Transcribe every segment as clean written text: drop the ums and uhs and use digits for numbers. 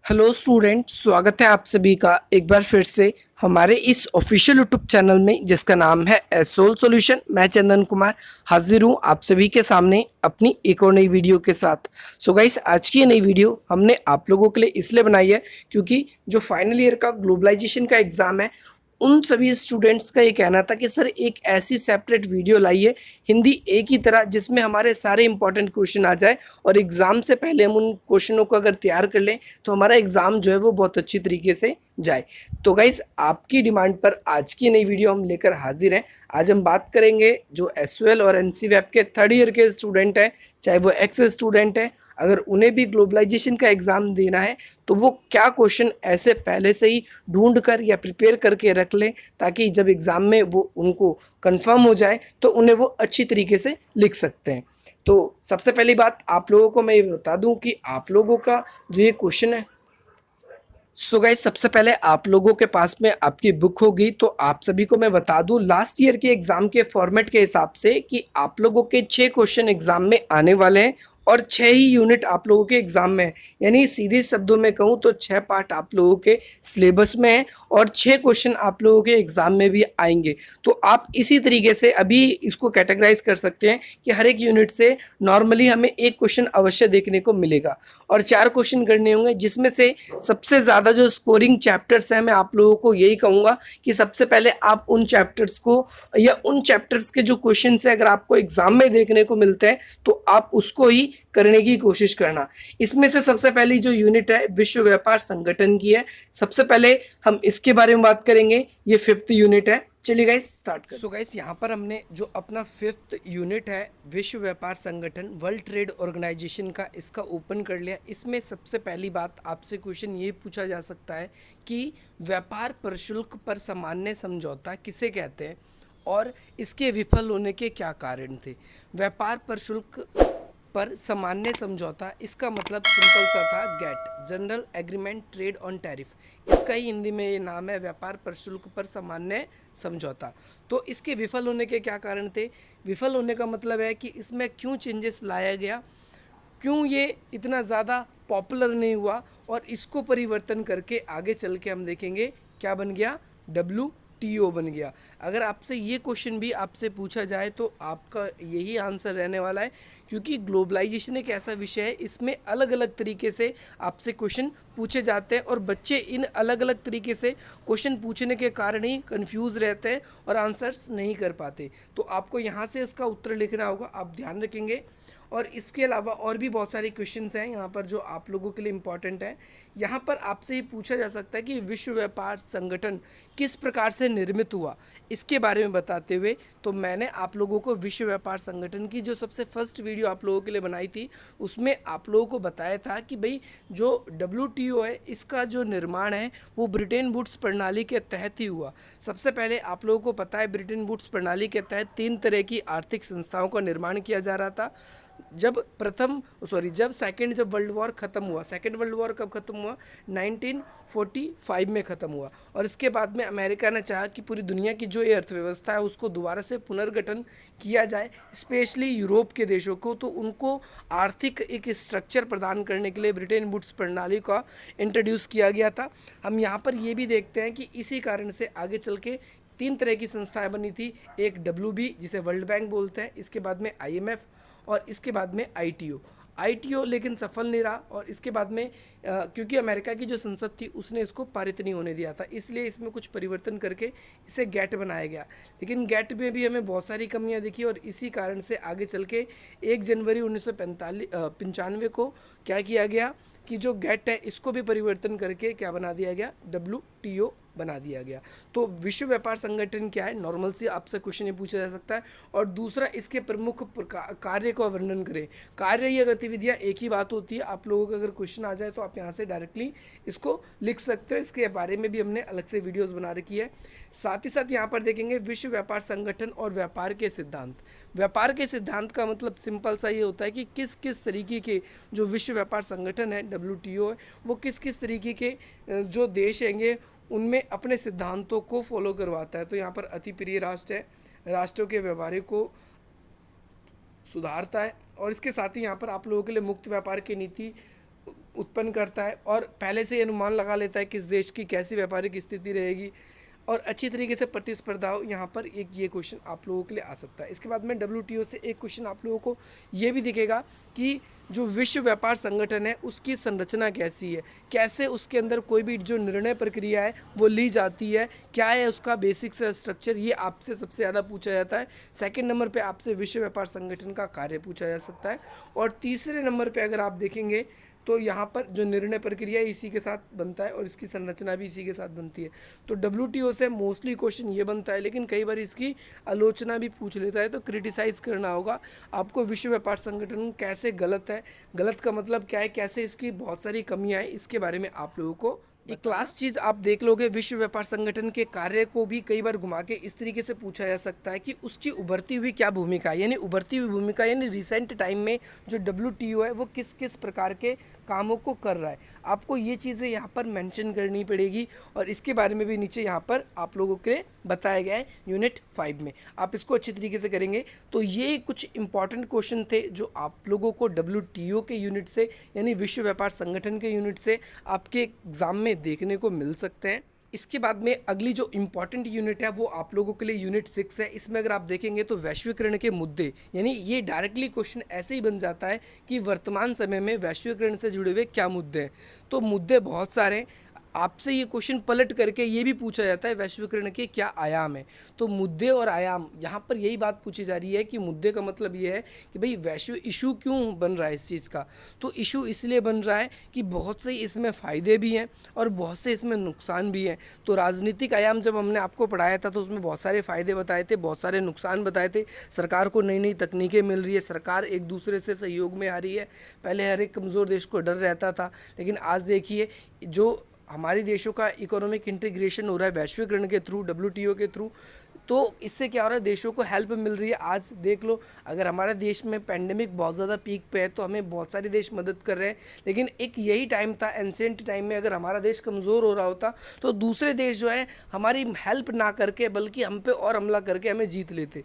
Hello student, स्वागत है आप सभी का एक बार फिर से हमारे इस ऑफिशियल यूट्यूब चैनल में जिसका नाम है एसोल सॉल्यूशन। मैं चंदन कुमार हाजिर हूँ आप सभी के सामने अपनी एक और नई वीडियो के साथ। सो गाइस, आज की ये नई वीडियो हमने आप लोगों के लिए इसलिए बनाई है क्योंकि जो फाइनल ईयर का ग्लोबलाइजेशन का एग्ज़ाम है, उन सभी स्टूडेंट्स का ये कहना था कि सर एक ऐसी सेपरेट वीडियो लाइए हिंदी एक ही तरह जिसमें हमारे सारे इंपॉर्टेंट क्वेश्चन आ जाए और एग्ज़ाम से पहले हम उन क्वेश्चनों को अगर तैयार कर लें तो हमारा एग्ज़ाम जो है वो बहुत अच्छी तरीके से जाए। तो गाइस, आपकी डिमांड पर आज की नई वीडियो हम लेकर हाजिर हैं। आज हम बात करेंगे जो एसओएल और एनसीवैप के थर्ड ईयर के स्टूडेंट हैं, चाहे वो एक्स स्टूडेंट हैं, अगर उन्हें भी ग्लोबलाइजेशन का एग्ज़ाम देना है तो वो क्या क्वेश्चन ऐसे पहले से ही ढूंढ कर या प्रिपेयर करके रख लें ताकि जब एग्ज़ाम में वो उनको कंफर्म हो जाए तो उन्हें वो अच्छी तरीके से लिख सकते हैं। तो सबसे पहली बात आप लोगों को मैं ये बता दूं कि आप लोगों का जो ये क्वेश्चन है, सो गाइस सबसे पहले आप लोगों के पास में आपकी बुक होगी तो आप सभी को मैं बता दूं लास्ट ईयर के एग्ज़ाम के फॉर्मेट के हिसाब से कि आप लोगों के 6 क्वेश्चन एग्ज़ाम में आने वाले हैं और 6 ही यूनिट आप लोगों के एग्ज़ाम में है। यानी सीधे शब्दों में कहूँ तो 6 पार्ट आप लोगों के सिलेबस में है और 6 क्वेश्चन आप लोगों के एग्ज़ाम में भी आएंगे। तो आप इसी तरीके से अभी इसको कैटेगराइज कर सकते हैं कि हर एक यूनिट से नॉर्मली हमें एक क्वेश्चन अवश्य देखने को मिलेगा और 4 क्वेश्चन करने होंगे, जिसमें से सबसे ज़्यादा जो स्कोरिंग चैप्टर्स हैं मैं आप लोगों को यही कहूँगा कि सबसे पहले आप उन चैप्टर्स को या उन चैप्टर्स के जो क्वेश्चन है अगर आपको एग्जाम में देखने को मिलते हैं तो आप उसको ही करने की कोशिश करना। इसमें से सबसे पहली जो यूनिट है विश्व व्यापार संगठन की है। सबसे पहले हम इसके बारे में बात करेंगे, ये 5th यूनिट है। चलिए गाइस स्टार्ट करें। सो गाइस, यहाँ पर हमने जो अपना 5th यूनिट है विश्व व्यापार संगठन वर्ल्ड ट्रेड ऑर्गेनाइजेशन का, इसका ओपन कर लिया। इसमें सबसे पहली बात आपसे क्वेश्चन ये पूछा जा सकता है कि व्यापार प्रशुल्क पर सामान्य समझौता किसे कहते हैं और इसके विफल होने के क्या कारण थे। व्यापार प्रशुल्क पर सामान्य समझौता, इसका मतलब सिंपल सा था GATT, general agreement trade on tariff. इसका ही हिंदी में ये नाम है, व्यापार प्रशुल्क पर सामान्य समझौता। तो इसके विफल होने के क्या कारण थे। विफल होने का मतलब है कि इसमें क्यों चेंजेस लाया गया, क्यों ये इतना ज़्यादा पॉपुलर नहीं हुआ और इसको परिवर्तन करके आगे चल के हम देखेंगे क्या बन गया, WTO बन गया। अगर आपसे ये क्वेश्चन भी आपसे पूछा जाए तो आपका यही आंसर रहने वाला है, क्योंकि ग्लोबलाइजेशन एक ऐसा विषय है, इसमें अलग अलग तरीके से आपसे क्वेश्चन पूछे जाते हैं और बच्चे इन अलग अलग तरीके से क्वेश्चन पूछने के कारण ही कंफ्यूज रहते हैं और आंसर्स नहीं कर पाते। तो आपको यहाँ से इसका उत्तर लिखना होगा, आप ध्यान रखेंगे। और इसके अलावा और भी बहुत सारे क्वेश्चंस हैं यहाँ पर जो आप लोगों के लिए इम्पॉर्टेंट है। यहाँ पर आपसे ये पूछा जा सकता है कि विश्व व्यापार संगठन किस प्रकार से निर्मित हुआ, इसके बारे में बताते हुए तो मैंने आप लोगों को विश्व व्यापार संगठन की जो सबसे फर्स्ट वीडियो आप लोगों के लिए बनाई थी उसमें आप लोगों को बताया था कि भाई जो WTO है इसका जो निर्माण है वो ब्रिटेन वुड्स प्रणाली के तहत ही हुआ। सबसे पहले आप लोगों को पता है ब्रिटेन वुड्स प्रणाली के तहत 3 तरह की आर्थिक संस्थाओं का निर्माण किया जा रहा था। जब सेकेंड वर्ल्ड वॉर ख़त्म हुआ, सेकेंड वर्ल्ड वॉर कब ख़त्म हुआ, 1945 में ख़त्म हुआ। और इसके बाद में अमेरिका ने चाहा कि पूरी दुनिया की जो ये अर्थव्यवस्था है उसको दोबारा से पुनर्गठन किया जाए, स्पेशली यूरोप के देशों को। तो उनको आर्थिक एक स्ट्रक्चर प्रदान करने के लिए ब्रिटेन वुड्स प्रणाली का इंट्रोड्यूस किया गया था। हम यहाँ पर ये भी देखते हैं कि इसी कारण से आगे चल के 3 तरह की संस्थाएं बनी थी। एक WB जिसे वर्ल्ड बैंक बोलते हैं, इसके बाद में IMF और इसके बाद में ITO लेकिन सफल नहीं रहा। और इसके बाद में क्योंकि अमेरिका की जो संसद थी उसने इसको पारित नहीं होने दिया था, इसलिए इसमें कुछ परिवर्तन करके इसे गेट बनाया गया। लेकिन गेट में भी हमें बहुत सारी कमियां दिखी और इसी कारण से आगे चल के 1 जनवरी 1995 को क्या किया गया कि जो गेट है इसको भी परिवर्तन करके क्या बना दिया गया, WTO बना दिया गया। तो विश्व व्यापार संगठन क्या है, नॉर्मल से आपसे क्वेश्चन ये पूछा जा सकता है। और दूसरा, इसके प्रमुख कार्य का वर्णन करें। कार्य या गतिविधियां एक ही बात होती है, आप लोगों का अगर क्वेश्चन आ जाए तो आप यहाँ से डायरेक्टली इसको लिख सकते हो। इसके बारे में भी हमने अलग से वीडियोस बना रखी है। साथ ही साथ यहाँ पर देखेंगे विश्व व्यापार संगठन और व्यापार के सिद्धांत। व्यापार के सिद्धांत का मतलब सिंपल सा ये होता है कि किस किस तरीके के जो विश्व व्यापार संगठन है WTO है वो किस किस तरीके के जो देश हैंगे उनमें अपने सिद्धांतों को फॉलो करवाता है। तो यहाँ पर अति प्रिय राष्ट्र है, राष्ट्रों के व्यवहार को सुधारता है। और इसके साथ ही यहाँ पर आप लोगों के लिए मुक्त व्यापार की नीति उत्पन्न करता है और पहले से ही अनुमान लगा लेता है किस देश की कैसी व्यापारिक स्थिति रहेगी और अच्छी तरीके से प्रतिस्पर्धा हो। यहाँ पर एक ये क्वेश्चन आप लोगों के लिए आ सकता है। इसके बाद में WTO से एक क्वेश्चन आप लोगों को ये भी दिखेगा कि जो विश्व व्यापार संगठन है उसकी संरचना कैसी है, कैसे उसके अंदर कोई भी जो निर्णय प्रक्रिया है वो ली जाती है, क्या है उसका बेसिक स्ट्रक्चर, ये आपसे सबसे ज़्यादा पूछा जाता है। सेकंड नंबर पे आपसे विश्व व्यापार संगठन का कार्य पूछा जा सकता है और तीसरे नंबर पे अगर आप देखेंगे तो यहाँ पर जो निर्णय प्रक्रिया इसी के साथ बनता है और इसकी संरचना भी इसी के साथ बनती है। तो WTO से मोस्टली क्वेश्चन ये बनता है, लेकिन कई बार इसकी आलोचना भी पूछ लेता है, तो क्रिटिसाइज़ करना होगा आपको विश्व व्यापार संगठन कैसे गलत है, गलत का मतलब क्या है, कैसे इसकी बहुत सारी कमियाँ हैं, इसके बारे में आप लोगों को एक लास्ट चीज़ आप देख लोगे। विश्व व्यापार संगठन के कार्य को भी कई बार घुमा के इस तरीके से पूछा जा सकता है कि उसकी उभरती हुई क्या भूमिका है, यानी उभरती हुई भूमिका यानी रिसेंट टाइम में जो WTO है वो किस किस प्रकार के कामों को कर रहा है। आपको ये चीज़ें यहाँ पर मेंशन करनी पड़ेगी और इसके बारे में भी नीचे यहाँ पर आप लोगों के लिए बताया गया है यूनिट 5 में। आप इसको अच्छी तरीके से करेंगे तो ये कुछ इंपॉर्टेंट क्वेश्चन थे जो आप लोगों को WTO के यूनिट से यानी विश्व व्यापार संगठन के यूनिट से आपके एग्ज़ाम में देखने को मिल सकते हैं। इसके बाद में अगली जो इम्पॉर्टेंट यूनिट है वो आप लोगों के लिए यूनिट 6 है। इसमें अगर आप देखेंगे तो वैश्वीकरण के मुद्दे, यानी ये डायरेक्टली क्वेश्चन ऐसे ही बन जाता है कि वर्तमान समय में वैश्वीकरण से जुड़े हुए क्या मुद्दे हैं। तो मुद्दे बहुत सारे हैं, आपसे ये क्वेश्चन पलट करके ये भी पूछा जाता है वैश्वीकरण के क्या आयाम है। तो मुद्दे और आयाम, यहाँ पर यही बात पूछी जा रही है कि मुद्दे का मतलब ये है कि भाई वैश्विक इशू क्यों बन रहा है इस चीज़ का। तो इशू इसलिए बन रहा है कि बहुत से इसमें फ़ायदे भी हैं और बहुत से इसमें नुकसान भी हैं। तो राजनीतिक आयाम जब हमने आपको पढ़ाया था तो उसमें बहुत सारे फ़ायदे बताए थे, बहुत सारे नुकसान बताए थे। सरकार को नई नई तकनीकें मिल रही है, सरकार एक दूसरे से सहयोग में आ रही है। पहले हर एक कमज़ोर देश को डर रहता था, लेकिन आज देखिए जो हमारे देशों का इकोनॉमिक इंटीग्रेशन हो रहा है वैश्वीकरण के थ्रू, WTO के थ्रू, तो इससे क्या हो रहा है, देशों को हेल्प मिल रही है। आज देख लो, अगर हमारे देश में पेंडेमिक बहुत ज़्यादा पीक पे है तो हमें बहुत सारे देश मदद कर रहे हैं, लेकिन एक यही टाइम था एंशिएंट टाइम में, अगर हमारा देश कमज़ोर हो रहा होता तो दूसरे देश जो है हमारी हेल्प ना करके बल्कि हम पे और हमला करके हमें जीत लेते।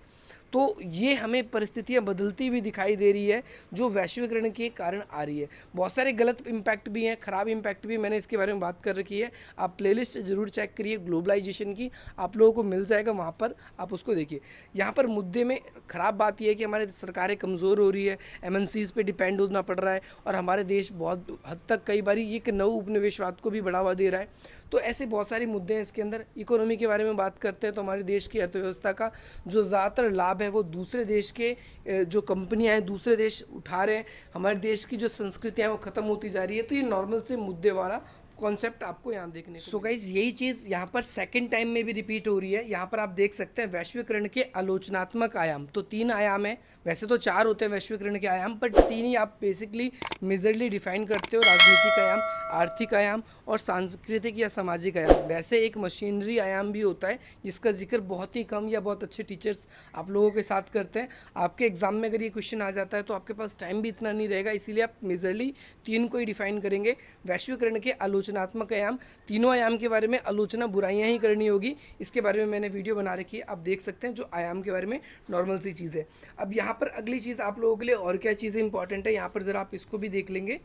तो ये हमें परिस्थितियाँ बदलती हुई दिखाई दे रही है जो वैश्वीकरण के कारण आ रही है। बहुत सारे गलत इम्पैक्ट भी हैं, ख़राब इम्पैक्ट भी, मैंने इसके बारे में बात कर रखी है। आप प्लेलिस्ट ज़रूर चेक करिए ग्लोबलाइजेशन की, आप लोगों को मिल जाएगा वहाँ पर, आप उसको देखिए। यहाँ पर मुद्दे में ख़राब बात यह है कि हमारी सरकारें कमज़ोर हो रही है, MNCs पे डिपेंड होना पड़ रहा है और हमारे देश बहुत हद तक कई बार ये एक नव उपनिवेशवाद को भी बढ़ावा दे रहा है। तो ऐसे बहुत सारे मुद्दे हैं इसके अंदर। इकोनॉमी के बारे में बात करते हैं तो हमारे देश की अर्थव्यवस्था का जो ज़्यादातर लाभ है वो दूसरे देश के जो कंपनियां हैं दूसरे देश उठा रहे हैं। हमारे देश की जो संस्कृतियाँ हैं वो ख़त्म होती जा रही है। तो ये नॉर्मल से मुद्दे वाला कॉन्सेप्ट आपको यहाँ देखने को। सो गाइस, यही चीज़ यहाँ पर सेकंड टाइम में भी रिपीट हो रही है। यहाँ पर आप देख सकते हैं वैश्वीकरण के आलोचनात्मक आयाम। तो 3 आयाम है, वैसे तो 4 होते हैं वैश्वीकरण के आयाम, बट 3 ही आप बेसिकली मेजरली डिफाइन करते हो, राजनीतिक आयाम, आर्थिक आयाम और सांस्कृतिक या सामाजिक आयाम। वैसे एक मशीनरी आयाम भी होता है जिसका जिक्र बहुत ही कम या बहुत अच्छे टीचर्स आप लोगों के साथ करते हैं। आपके एग्जाम में अगर ये क्वेश्चन आ जाता है तो आपके पास टाइम भी इतना नहीं रहेगा, इसीलिए आप मेजरली 3 को ही डिफाइन करेंगे। वैश्वीकरण के आलोचनात्मक आयाम, तीनों आयाम के बारे में आलोचना बुराइयां ही करनी होगी, इसके बारे में मैंने वीडियो बना रखी है, आप देख सकते हैं, जो आयाम के बारे में नॉर्मल सी चीज़ है। अब यहाँ पर अगली चीज़ आप लोगों के लिए और क्या चीज़ें इंपॉर्टेंट है, यहाँ पर ज़रा आप इसको भी देख लेंगे।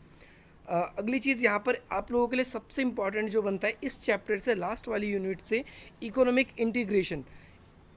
अगली चीज़ यहाँ पर आप लोगों के लिए सबसे इंपॉर्टेंट जो बनता है इस चैप्टर से, लास्ट वाली यूनिट से, इकोनॉमिक इंटीग्रेशन।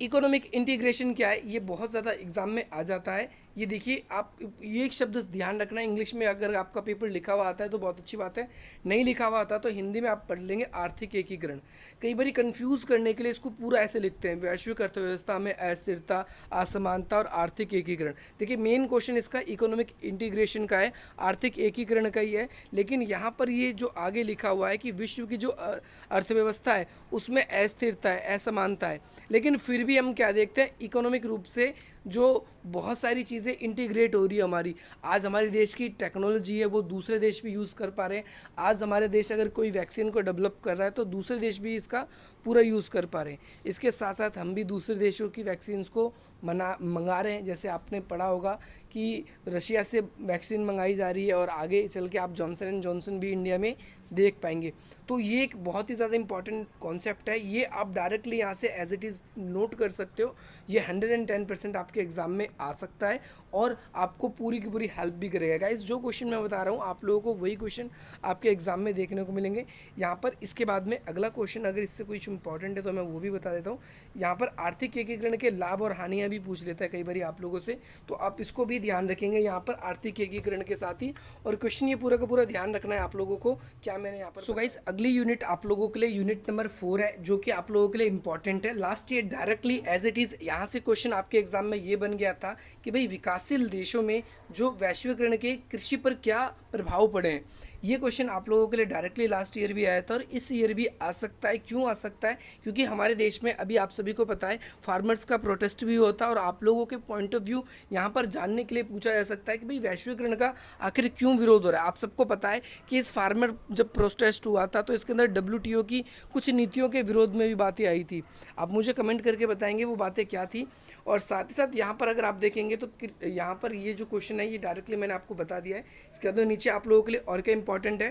इकोनॉमिक इंटीग्रेशन क्या है, ये बहुत ज़्यादा एग्जाम में आ जाता है। ये देखिए, आप ये एक शब्द ध्यान रखना, इंग्लिश में अगर आपका पेपर लिखा हुआ आता है तो बहुत अच्छी बात है, नहीं लिखा हुआ आता तो हिंदी में आप पढ़ लेंगे आर्थिक एकीकरण। कई बार कंफ्यूज करने के लिए इसको पूरा ऐसे लिखते हैं, वैश्विक अर्थव्यवस्था में अस्थिरता, असमानता और आर्थिक एकीकरण। देखिए, मेन क्वेश्चन इसका इकोनॉमिक इंटीग्रेशन का है, आर्थिक एकीकरण का ही है, लेकिन यहाँ पर ये जो आगे लिखा हुआ है कि विश्व की जो अर्थव्यवस्था है उसमें अस्थिरता है, असमानता है, लेकिन फिर भी हम क्या देखते हैं, इकोनॉमिक रूप से जो बहुत सारी चीज़ें इंटीग्रेट हो रही है हमारी। आज हमारे देश की टेक्नोलॉजी है वो दूसरे देश भी यूज़ कर पा रहे हैं। आज हमारे देश अगर कोई वैक्सीन को डेवलप कर रहा है तो दूसरे देश भी इसका पूरा यूज़ कर पा रहे हैं। इसके साथ साथ हम भी दूसरे देशों की वैक्सीन्स को मंगा रहे हैं। जैसे आपने पढ़ा होगा कि रशिया से वैक्सीन मंगाई जा रही है और आगे चल के आप जॉनसन एंड जॉनसन भी इंडिया में देख पाएंगे। तो ये एक बहुत ही ज़्यादा इंपॉर्टेंट कॉन्सेप्ट है, ये आप डायरेक्टली यहाँ से एज इट इज़ नोट कर सकते हो। ये 110% आपके एग्ज़ाम में आ सकता है और आपको पूरी की पूरी हेल्प भी करेगा। गाइस जो क्वेश्चन मैं बता रहा हूँ आप लोगों को वही क्वेश्चन आपके एग्ज़ाम में देखने को मिलेंगे यहाँ पर। इसके बाद में अगला क्वेश्चन अगर इससे कुछ इंपॉर्टेंट है तो मैं वो भी बता देता हूँ। यहाँ पर आर्थिक एकीकरण के लाभ और हानियाँ भी पूछ लेता है कई बार आप लोगों से, तो आप इसको भी ध्यान रखेंगे यहाँ पर आर्थिक एकीकरण के साथ ही। और क्वेश्चन ये पूरा का पूरा ध्यान रखना है आप लोगों को, क्या मैंने यहाँ पर। सो गाइस अगली यूनिट आप लोगों के लिए यूनिट नंबर 4 है, जो कि आप लोगों के लिए इंपॉर्टेंट है। Last year directly as it is यहाँ से क्वेश्चन आपके एग्जाम में ये बन गया था कि भाई विकासशील देशों में जो वैश्वीकरण के कृषि पर क्या प्रभाव पड़े हैं। ये क्वेश्चन आप लोगों के लिए डायरेक्टली लास्ट ईयर भी आया था और इस ईयर भी आ सकता है। क्यों आ सकता है? क्योंकि हमारे देश में अभी आप सभी को पता है फार्मर्स का प्रोटेस्ट भी होता है और आप लोगों के पॉइंट ऑफ व्यू यहाँ पर जानने के लिए पूछा जा सकता है कि भाई वैश्वीकरण का आखिर क्यों विरोध हो रहा है। आप सबको पता है कि इस फार्मर जब प्रोटेस्ट हुआ था तो इसके अंदर WTO की कुछ नीतियों के विरोध में भी बातें आई थी। आप मुझे कमेंट करके बताएंगे वो बातें क्या थी। और साथ ही साथ यहाँ पर अगर आप देखेंगे तो यहाँ पर ये जो क्वेश्चन है ये डायरेक्टली मैंने आपको बता दिया है। इसके बाद नीचे आप लोगों के लिए और क्या इंपॉर्टेंट है,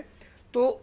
तो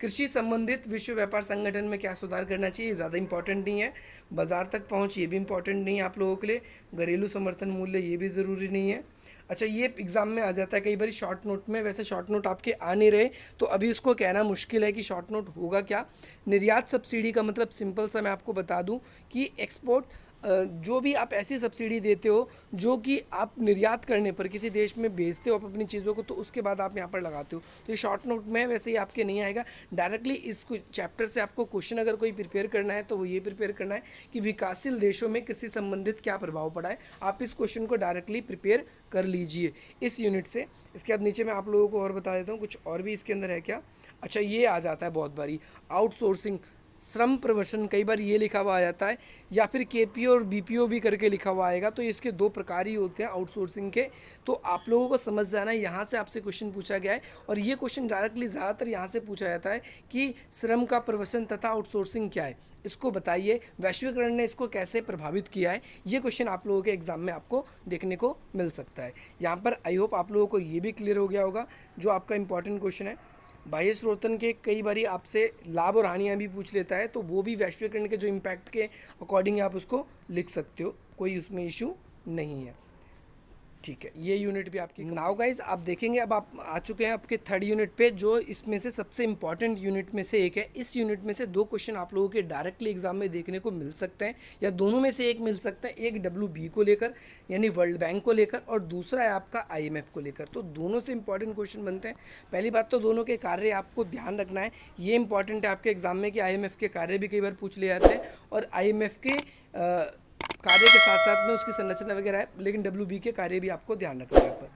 कृषि संबंधित विश्व व्यापार संगठन में क्या सुधार करना चाहिए, ये ज़्यादा इंपॉर्टेंट नहीं है। बाजार तक पहुँच ये भी इंपॉर्टेंट नहीं है आप लोगों के लिए। घरेलू समर्थन मूल्य ये भी ज़रूरी नहीं है। अच्छा ये एग्ज़ाम में आ जाता है कई बार शॉर्ट नोट में, वैसे शॉर्ट नोट आपके आ नहीं रहे तो अभी इसको कहना मुश्किल है कि शॉर्ट नोट होगा क्या। निर्यात सब्सिडी का मतलब सिंपल सा मैं आपको बता दूं कि एक्सपोर्ट जो भी आप ऐसी सब्सिडी देते हो जो कि आप निर्यात करने पर किसी देश में भेजते हो आप अपनी चीज़ों को, तो उसके बाद आप यहाँ पर लगाते हो। तो ये शॉर्ट नोट में वैसे ही आपके नहीं आएगा। डायरेक्टली इस चैप्टर से आपको क्वेश्चन अगर कोई प्रिपेयर करना है तो वो ये प्रिपेयर करना है कि विकासशील देशों में कृषि संबंधित क्या प्रभाव पड़ा है। आप इस क्वेश्चन को डायरेक्टली प्रिपेयर कर लीजिए इस यूनिट से। इसके बाद नीचे मैं आप लोगों को और बता देता हूँ कुछ और भी इसके अंदर है क्या। अच्छा ये आ जाता है बहुत बारी आउटसोर्सिंग, श्रम प्रवर्सन, कई बार ये लिखा हुआ आ जाता है या फिर KPO और BPO भी करके लिखा हुआ आएगा। तो इसके दो प्रकार ही होते हैं आउटसोर्सिंग के, तो आप लोगों को समझ जाना है। यहाँ से आपसे क्वेश्चन पूछा गया है और ये क्वेश्चन डायरेक्टली ज़्यादातर यहाँ से पूछा जाता है कि श्रम का प्रवर्सन तथा आउटसोर्सिंग क्या है, इसको बताइए, वैश्वीकरण ने इसको कैसे प्रभावित किया है। ये क्वेश्चन आप लोगों के एग्जाम में आपको देखने को मिल सकता है। यहाँ पर आई होप आप लोगों को ये भी क्लियर हो गया होगा जो आपका इंपॉर्टेंट क्वेश्चन है। बाह्य स्रोतन के कई बारी आपसे लाभ और हानियाँ भी पूछ लेता है, तो वो भी वैश्वीकरण के जो इम्पैक्ट के अकॉर्डिंग आप उसको लिख सकते हो, कोई उसमें इशू नहीं है। ठीक है ये यूनिट भी आपकी। नाउ गाइज आप देखेंगे अब आप आ चुके हैं आपके थर्ड यूनिट पे, जो इसमें से सबसे इंपॉर्टेंट यूनिट में से एक है। इस यूनिट में से दो क्वेश्चन आप लोगों के डायरेक्टली एग्जाम में देखने को मिल सकते हैं या दोनों में से एक मिल सकता है। एक WB को लेकर यानी वर्ल्ड बैंक को लेकर और दूसरा है आपका IMF को लेकर। तो दोनों से इंपॉर्टेंट क्वेश्चन बनते हैं। पहली बात तो दोनों के कार्य आपको ध्यान रखना है, ये इंपॉर्टेंट है आपके एग्जाम में कि IMF के कार्य भी कई बार पूछ लिए जाते हैं और IMF के कार्य के साथ साथ में उसकी संरचना वगैरह है, लेकिन WB के कार्य भी आपको ध्यान रखना है यहाँ पर।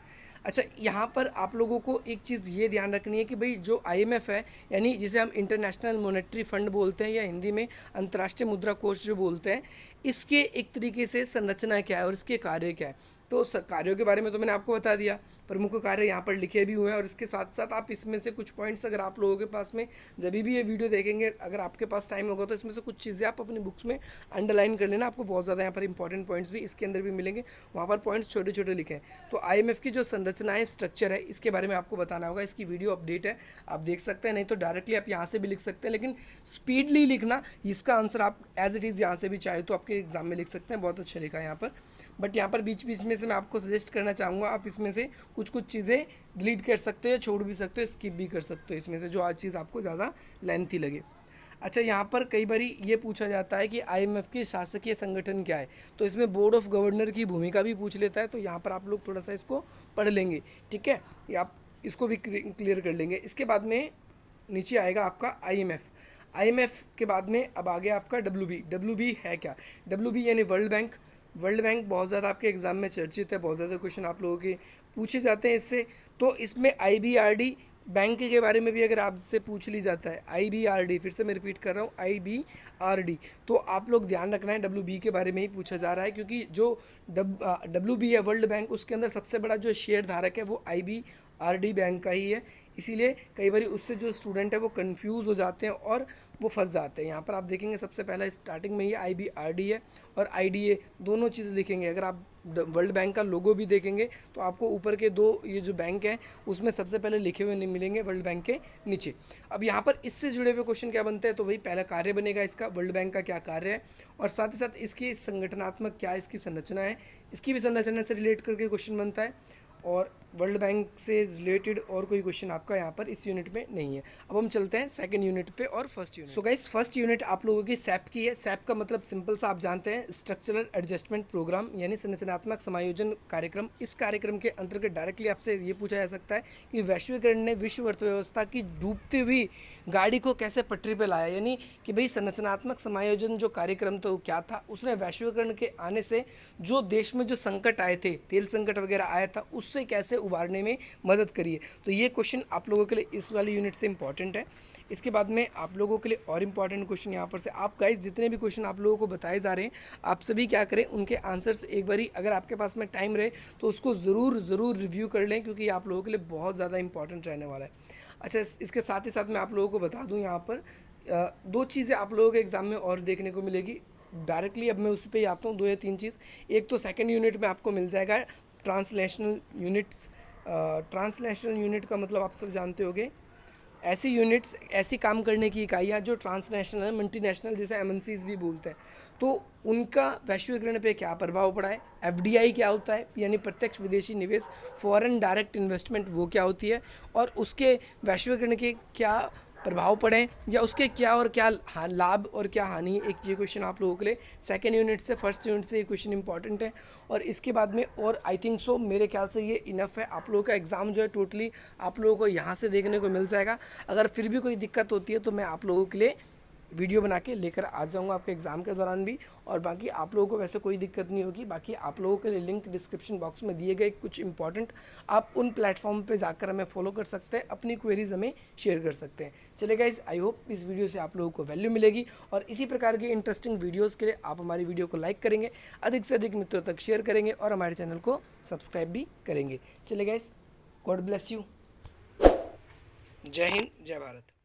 अच्छा यहाँ पर आप लोगों को एक चीज़ ये ध्यान रखनी है कि भाई जो IMF है यानी जिसे हम इंटरनेशनल मॉनेटरी फंड बोलते हैं या हिंदी में अंतर्राष्ट्रीय मुद्रा कोष जो बोलते हैं, इसके एक तरीके से संरचना क्या है और इसके कार्य क्या है। तो कार्यों के बारे में तो मैंने आपको बता दिया, प्रमुख कार्य यहाँ पर लिखे भी हुए हैं और इसके साथ साथ आप इसमें से कुछ पॉइंट्स अगर आप लोगों के पास में जब भी ये वीडियो देखेंगे अगर आपके पास टाइम होगा तो इसमें से कुछ चीज़ें आप अपनी बुक्स में अंडरलाइन कर लेना। आपको बहुत ज़्यादा यहाँ पर इंपॉर्टेंट पॉइंट्स भी इसके अंदर भी मिलेंगे, वहाँ पर पॉइंट्स छोटे छोटे लिखे हैं। तो IMF की जो संरचना है, स्ट्रक्चर है, इसके बारे में आपको बताना होगा। इसकी वीडियो अपडेट है, आप देख सकते हैं, नहीं तो डायरेक्टली आप यहाँ से भी लिख सकते हैं, लेकिन स्पीडली लिखना। इसका आंसर आप एज इट इज़ यहाँ से भी चाहे तो आपके एग्जाम में लिख सकते हैं, बहुत अच्छा लिखा है यहाँ पर। बट यहाँ पर बीच बीच में से मैं आपको सजेस्ट करना चाहूँगा आप इसमें से कुछ चीज़ें डिलीट कर सकते हो या छोड़ भी सकते हो, स्किप भी कर सकते हो इसमें से जो आज चीज़ आपको ज़्यादा लेंथी लगे। अच्छा यहाँ पर कई बार ये पूछा जाता है कि IMF के शासकीय संगठन क्या है, तो इसमें बोर्ड ऑफ गवर्नर की भूमिका भी पूछ लेता है। तो यहाँ पर आप लोग थोड़ा सा इसको पढ़ लेंगे, ठीक है, या आप इसको भी क्लियर कर लेंगे। इसके बाद में नीचे आएगा आपका IMF के बाद में अब आ गया आपका WB है क्या। WB यानी वर्ल्ड बैंक बहुत ज़्यादा आपके एग्जाम में चर्चित है, बहुत ज़्यादा क्वेश्चन आप लोगों के पूछे जाते हैं इससे। तो इसमें IBRD बैंक के बारे में भी अगर आपसे पूछ ली जाता है, IBRD, फिर से मैं रिपीट कर रहा हूँ IBRD, तो आप लोग ध्यान रखना है WB के बारे में ही पूछा जा रहा है, क्योंकि जो WB है वर्ल्ड बैंक, उसके अंदर सबसे बड़ा जो शेयर धारक है वो IBRD बैंक का ही है। इसीलिए कई बार उससे जो स्टूडेंट है वो कंफ्यूज हो जाते हैं और वो फंस जाते हैं। यहाँ पर आप देखेंगे सबसे पहला स्टार्टिंग में ही IBRD है और IDA, दोनों चीज़ लिखेंगे। अगर आप वर्ल्ड बैंक का लोगो भी देखेंगे तो आपको ऊपर के दो ये जो बैंक है उसमें सबसे पहले लिखे हुए नहीं मिलेंगे वर्ल्ड बैंक के नीचे। अब यहाँ पर इससे जुड़े हुए क्वेश्चन क्या बनते हैं, तो वही पहला कार्य बनेगा इसका, वर्ल्ड बैंक का क्या कार्य है, और साथ ही साथ इसकी संगठनात्मक क्या इसकी संरचना है, इसकी भी संरचना से रिलेट करके क्वेश्चन बनता है। और वर्ल्ड बैंक से रिलेटेड और कोई क्वेश्चन आपका यहाँ पर इस यूनिट में नहीं है। अब हम चलते हैं सेकंड यूनिट पे और first unit. So guys first unit आप लोगों की सैप की है। सैप का मतलब सिंपल सा आप जानते हैं, स्ट्रक्चरल एडजस्टमेंट प्रोग्राम यानी संरचनात्मक समायोजन कार्यक्रम। इस कार्यक्रम के अंतर्गत डायरेक्टली आपसे ये पूछा जा सकता है कि वैश्वीकरण ने विश्व अर्थव्यवस्था की डूबती हुई गाड़ी को कैसे पटरी पर लाया, यानी कि भाई संरचनात्मक समायोजन जो कार्यक्रम था वो क्या था, उसने वैश्वीकरण के आने से जो देश में जो संकट आए थे, तेल संकट वगैरह आया था, उससे कैसे उबारने में मदद करी है। तो ये क्वेश्चन आप लोगों के लिए इस वाली यूनिट से इंपॉर्टेंट है। इसके बाद में आप लोगों के लिए और इम्पॉर्टेंट क्वेश्चन यहाँ पर से, आप गाइस जितने भी क्वेश्चन आप लोगों को बताए जा रहे हैं आप सभी क्या करें, उनके आंसर्स एक बारी अगर आपके पास में टाइम रहे तो उसको ज़रूर रिव्यू कर लें, क्योंकि आप लोगों के लिए बहुत ज़्यादा इंपॉर्टेंट रहने वाला है। अच्छा, इसके साथ ही साथ मैं आप लोगों को बता दूँ यहाँ पर दो चीज़ें आप लोगों के एग्ज़ाम में और देखने को मिलेगी डायरेक्टली। अब मैं उस पर ही आता हूँ, 2 या 3 चीज़। एक तो सेकेंड यूनिट में आपको मिल जाएगा ट्रांसलेशनल यूनिट्स। ट्रांसलेशनल यूनिट का मतलब आप सब जानते होंगे, ऐसी यूनिट्स, ऐसी काम करने की इकाइयाँ जो ट्रांसनेशनल है, मल्टीनेशनल जिसे MNCs भी बोलते हैं, तो उनका वैश्वीकरण पे क्या प्रभाव पड़ा है। FDI क्या होता है, यानी प्रत्यक्ष विदेशी निवेश, फॉरेन डायरेक्ट इन्वेस्टमेंट वो क्या होती है, और उसके वैश्वीकरण के क्या प्रभाव पड़े या उसके क्या और क्या लाभ और क्या हानि। एक ये क्वेश्चन आप लोगों के लिए सेकंड यूनिट से, फर्स्ट यूनिट से ये क्वेश्चन इंपॉर्टेंट है। और इसके बाद में और आई थिंक सो मेरे ख्याल से ये इनफ है। आप लोगों का एग्ज़ाम जो है टोटली आप लोगों को यहाँ से देखने को मिल जाएगा। अगर फिर भी कोई दिक्कत होती है तो मैं आप लोगों के लिए वीडियो बना के लेकर आ जाऊंगा आपके एग्ज़ाम के दौरान भी। और बाकी आप लोगों को वैसे कोई दिक्कत नहीं होगी। बाकी आप लोगों के लिए लिंक डिस्क्रिप्शन बॉक्स में दिए गए कुछ इंपॉर्टेंट, आप उन प्लेटफॉर्म पे जाकर हमें फॉलो कर सकते हैं, अपनी क्वेरीज हमें शेयर कर सकते हैं। चलिए गाइस, आई होप इस वीडियो से आप लोगों को वैल्यू मिलेगी और इसी प्रकार के इंटरेस्टिंग वीडियोज़ के लिए आप हमारी वीडियो को लाइक करेंगे, अधिक से अधिक मित्रों तक शेयर करेंगे और हमारे चैनल को सब्सक्राइब भी करेंगे। चलिए गाइस, गॉड ब्लेस यू। जय हिंद, जय भारत।